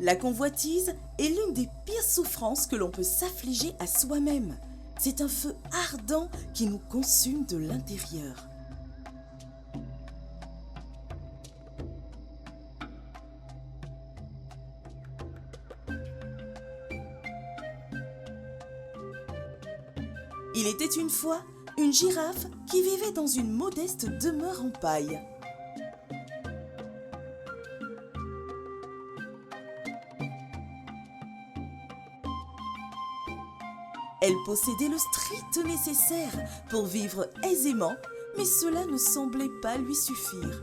La convoitise est l'une des pires souffrances que l'on peut s'affliger à soi-même. C'est un feu ardent qui nous consume de l'intérieur. Il était une fois une girafe qui vivait dans une modeste demeure en paille. Elle possédait le strict nécessaire pour vivre aisément, mais cela ne semblait pas lui suffire.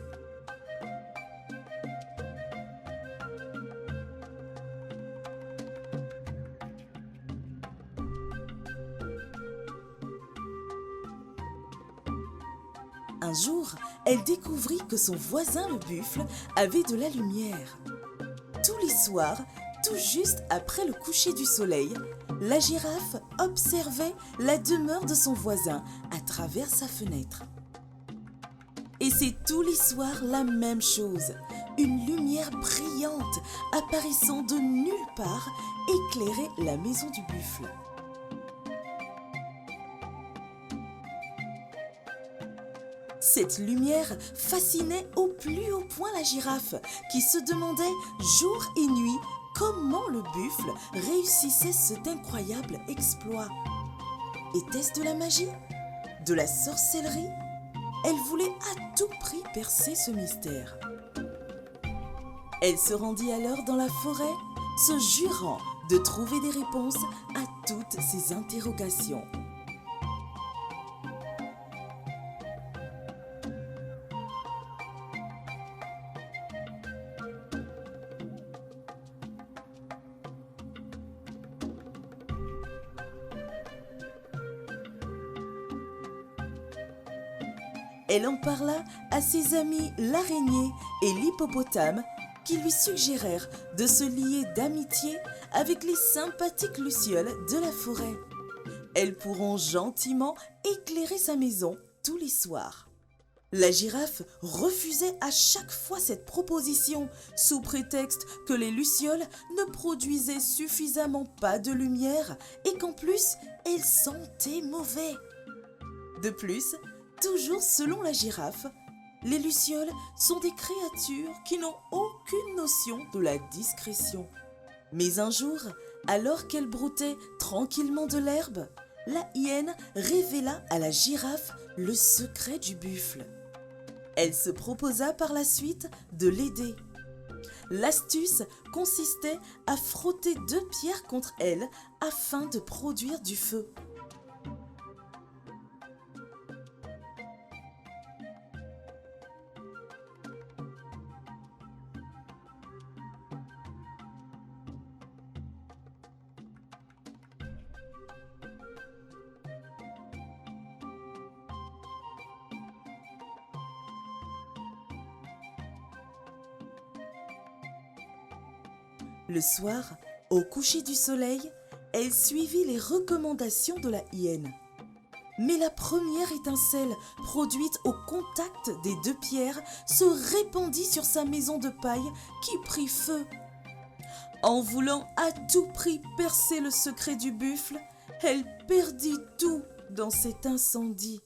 Un jour, elle découvrit que son voisin le buffle avait de la lumière. Tous les soirs, tout juste après le coucher du soleil, la girafe observait la demeure de son voisin à travers sa fenêtre. Et c'est tous les soirs la même chose. Une lumière brillante apparaissant de nulle part éclairait la maison du buffle. Cette lumière fascinait au plus haut point la girafe, qui se demandait jour et nuit comment le buffle réussissait cet incroyable exploit. Était-ce de la magie? De la sorcellerie? Elle voulait à tout prix percer ce mystère. Elle se rendit alors dans la forêt, se jurant de trouver des réponses à toutes ces interrogations. Elle en parla à ses amis l'araignée et l'hippopotame qui lui suggérèrent de se lier d'amitié avec les sympathiques lucioles de la forêt. Elles pourront gentiment éclairer sa maison tous les soirs. La girafe refusait à chaque fois cette proposition sous prétexte que les lucioles ne produisaient suffisamment pas de lumière et qu'en plus, elles sentaient mauvais. De plus, toujours selon la girafe, les lucioles sont des créatures qui n'ont aucune notion de la discrétion. Mais un jour, alors qu'elle broutait tranquillement de l'herbe, la hyène révéla à la girafe le secret du buffle. Elle se proposa par la suite de l'aider. L'astuce consistait à frotter 2 pierres contre elle afin de produire du feu. Le soir, au coucher du soleil, elle suivit les recommandations de la hyène. Mais la première étincelle produite au contact des 2 pierres se répandit sur sa maison de paille qui prit feu. En voulant à tout prix percer le secret du buffle, elle perdit tout dans cet incendie.